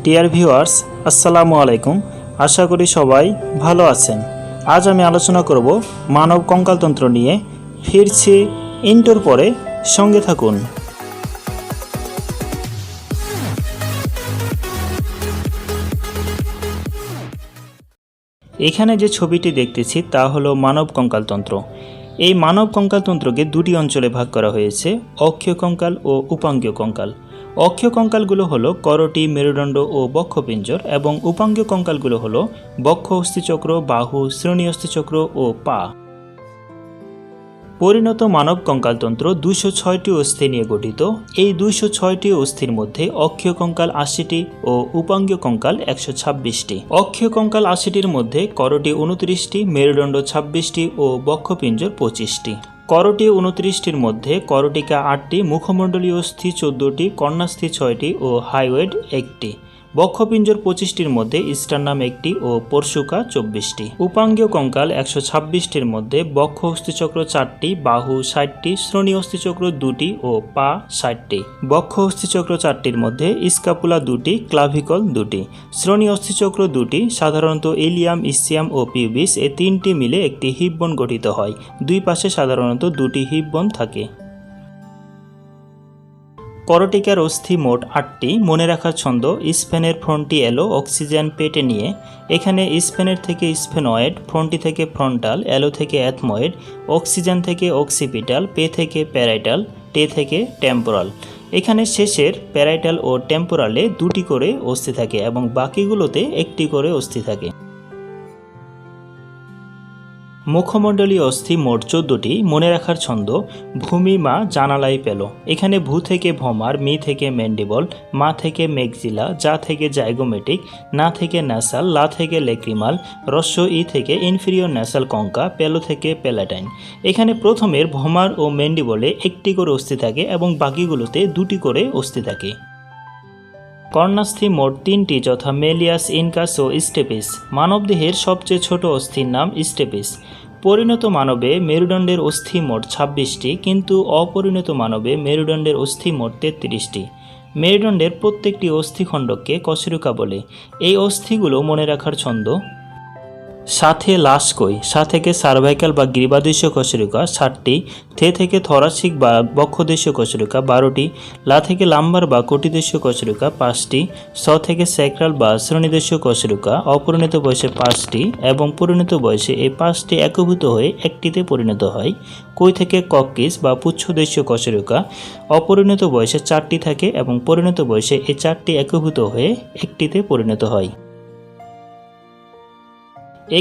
Dear viewers, আসসালামু আলাইকুম। আশা করি সবাই ভালো আছেন। আজ আমি আলোচনা করব মানব কঙ্কালতন্ত্র নিয়ে। ফিরছি ইন্টোর পরে, সঙ্গে থাকুন। এখানে যে ছবিটি দেখতেছি তা হলো মানব কঙ্কালতন্ত্র। এই মানব কঙ্কালতন্ত্রকে দুটি অঞ্চলে ভাগ করা হয়েছে, অক্ষীয় কঙ্কাল ও উপাঙ্গীয় কঙ্কাল। অক্ষীয় কঙ্কালগুলো হলো করটি, মেরুদণ্ড ও বক্ষপিঞ্জর, এবং উপাঙ্গীয় কঙ্কালগুলো হলো বক্ষ অস্থিচক্র, বাহু, শ্রোণী অস্থিচক্র ও পা। পরিণত মানব কঙ্কালতন্ত্র 206টি অস্থি নিয়ে গঠিত। এই 206টি অস্থির মধ্যে অক্ষীয় কঙ্কাল 80টি ও উপাঙ্গীয় কঙ্কাল 126টি। অক্ষীয় কঙ্কাল 80টির মধ্যে করটি 29টি, মেরুদণ্ড 26টি ও বক্ষপিঞ্জর 25টি। করটি 29টির মধ্যে করটিকা 8টি, মুখমণ্ডলীয় অস্থি 14টি, কর্ণাস্থি 6টি ও হাইওয়েড 1টি। বক্ষপিঞ্জর 25টির মধ্যে স্টার্নাম 1টি ও পরশুকা 24টি। উপাঙ্গীয় কঙ্কাল 126টির মধ্যে বক্ষ অস্থিচক্র 4টি, বাহু 60টি, শ্রোণী অস্থিচক্র 2টি ও পা 60টি। বক্ষ অস্থিচক্র 4টির মধ্যে স্ক্যাপুলা 2টি, ক্লাভিকল 2টি। শ্রোণী অস্থিচক্র 2টি, সাধারণত ইলিয়াম, ইসিয়াম ও পিউবিস এই তিনটি মিলে একটি হিপ বোন গঠিত হয়। দুই পাশে সাধারণত দুটি হিপ বোন থাকে। করটিকার অস্থি মোট 8টি। মনে রাখার ছন্দ: স্পেনের ফ্রন্টি এলো, অক্সিজেন পেটে নিয়ে। এখানে স্পেনের থেকে স্পেনয়েড, ফ্রন্টি থেকে ফ্রন্টাল, এলো থেকে অ্যাথময়েড, অক্সিজেন থেকে অক্সিপিটাল, পে থেকে প্যারাইটাল, টে থেকে টেম্পোরাল। এখানে শেষের প্যারাইটাল ও টেম্পোরালে 2টি করে অস্থি থাকে এবং বাকিগুলোতে 1টি করে অস্থি থাকে। মুখমণ্ডলীয় অস্থি মোট 14টি। মনে রাখার ছন্দ: ভূমি মা জানালাই পেল। এখানে ভূ থেকে ভমার, মি থেকে ম্যান্ডিবল, মা থেকে মেক্সিলা, যা থেকে জাইগোমেটিক, না থেকে ন্যাসাল, লা থেকে লেক্রিমাল, রস্য ই থেকে ইনফিরিয়র ন্যাসাল কঙ্কা, পেলো থেকে প্যালাটাইন। এখানে প্রথমের ভমার ও ম্যান্ডিবলে 1টি করে অস্থি থাকে এবং বাকিগুলোতে 2টি করে অস্থি থাকে। কর্ণাস্থি মোট 3টি, যথা মেলিয়াস, ইনকাস ও স্টেপিস। মানবদেহের সবচেয়ে ছোট অস্থির নাম স্টেপিস। পরিণত মানবে মেরুদণ্ডের অস্থি মোট 26টি, কিন্তু অপরিণত মানবে মেরুদণ্ডের অস্থি মোট 33টি। মেরুদণ্ডের প্রত্যেকটি অস্থিখণ্ডকে কশেরুকা বলে। এই অস্থিগুলো মনে রাখার ছন্দ: সাথে লাশ কই, সা থেকে সার্ভাইকাল বা গ্রীবাদেশীয় কশেরুকা 60টি, থে থেকে থরাসিক বা বক্ষদেশীয় কশেরুকা 12টি, লা থেকে লাম্বার বা কটিদেশীয় কশেরুকা 5টি, স থেকে স্যাক্রাল বা শ্রোণীদেশীয় কশেরুকা অপরিণত বয়সে 5টি এবং পরিণত বয়সে এই 5টি একীভূত হয়ে একটিতে পরিণত হয়। কই থেকে কক্কিস বা পুচ্ছদেশীয় কশেরুকা অপরিণত বয়সে 4টি থাকে এবং পরিণত বয়সে এই 4টি একীভূত হয়ে একটিতে পরিণত হয়।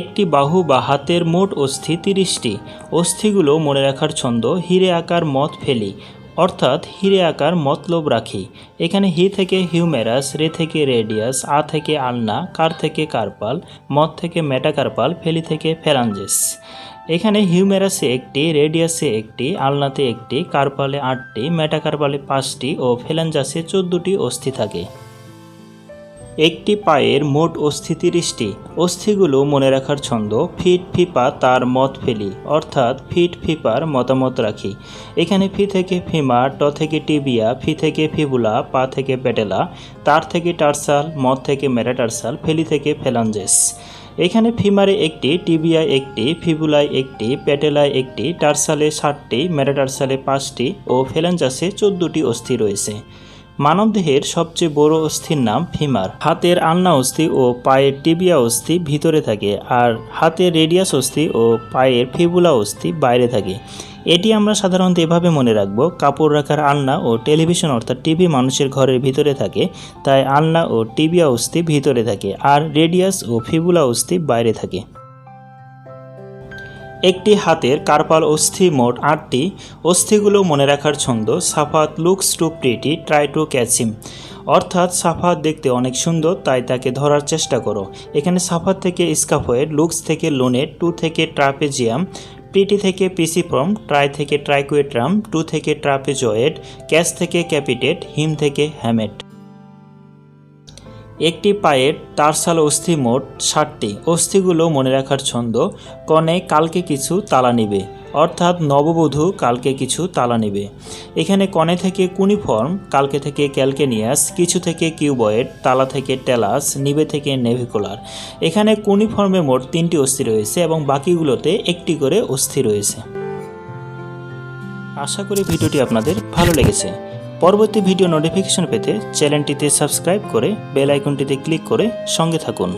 একটি বাহু বা হাতের মোট অস্থি 30টি। অস্থিগুলো মনে রাখার ছন্দ: হিরে আকার মত ফেলি, অর্থাৎ হিরে আকার মতলব রাখি। এখানে হি থেকে হিউমেরাস, রে থেকে রেডিয়াস, আ থেকে আলনা, কার থেকে কার্পাল, মত থেকে মেটাকার্পাল, ফেলি থেকে ফ্যালাঞ্জেস। এখানে হিউমেরাসে 1টি, রেডিয়াসে 1টি, আলনাতে 1টি, কার্পালে 8টি, মেটাকার্পালে 5টি ও ফ্যালাঞ্জাসে 14টি অস্থি থাকে। একটি পায়ের মোট অস্থি 30টি। অস্থিগুলো মনে রাখার ছন্দ: ফিট ফিপা তার মত ফেলি, অর্থাৎ ফিট ফিপার মতামত রাখি। এখানে ফি থেকে ফিমার, ট থেকে টিবিয়া, ফি থেকে ফিবুলা, পা থেকে প্যাটেলা, তার থেকে টার্সাল, মত থেকে মেটাটার্সাল, ফেলি থেকে ফ্যালাঞ্জেস। এখানে ফিমারে 1টি, টিবিয়ায় 1টি, ফিবুলায় 1টি, প্যাটেলায় 1টি, টার্সালে 60টি, মেটাটার্সালে 5টি ও ফ্যালাঞ্জাসে 14টি অস্থি রয়েছে। মানবদেহের সবচেয়ে বড় অস্থির নাম ফিমার। হাতের আলনা অস্থি ও পায়ের টিবিয়া অস্থি ভিতরে থাকে, আর হাতের রেডিয়াস অস্থি ও পায়ের ফিবুলা অস্থি বাইরে থাকে। এটি আমরা সাধারণত এভাবে মনে রাখব: কাপড় রাখার আলনা ও টেলিভিশন অর্থাৎ টিভি মানুষের ঘরের ভিতরে থাকে, তাই আলনা ও টিবিয়া অস্থি ভিতরে থাকে, আর রেডিয়াস ও ফিবুলা অস্থি বাইরে থাকে। একটি হাতের কার্পাল অস্থি মোট 8টি। অস্থিগুলো মনে রাখার ছন্দ: Safat looks to pretty, try to catch him, অর্থাৎ সাফাত দেখতে অনেক সুন্দর, তাই তাকে ধরার চেষ্টা করো। এখানে সাফাত থেকে স্কাফয়েড, লুকস থেকে লোনেট, টু থেকে ট্রাপেজিয়াম, প্রিটি থেকে পিসিফর্ম, ট্রাই থেকে ট্রাইকুয়েট্রাম, টু থেকে ট্রাপেজয়েড, ক্যাচ থেকে ক্যাপিটেট, হিম থেকে হ্যামেট। একটি পায়ের টার্সাল অস্থি মোট 60টি। অস্থিগুলো মনে রাখার ছন্দ: কনে কালকে কিছু তালা নিবে, অর্থাৎ নববধূ কালকে কিছু তালা নেবে। এখানে কনে থেকে কুনিফর্ম, কালকে থেকে ক্যালকেনিয়াস, কিছু থেকে কিউবয়েড, তালা থেকে টেলাস, নিবে থেকে নেভিকুলার। এখানে কুনিফর্মে মোট 3টি অস্থি রয়েছে এবং বাকিগুলোতে একটি করে অস্থি রয়েছে। আশা করি ভিডিওটি আপনাদের ভালো লেগেছে। পরবর্তী ভিডিও নোটিফিকেশন পেতে চ্যানেলটিতে সাবস্ক্রাইব করে বেল আইকনটিতে ক্লিক করে সঙ্গে থাকুন।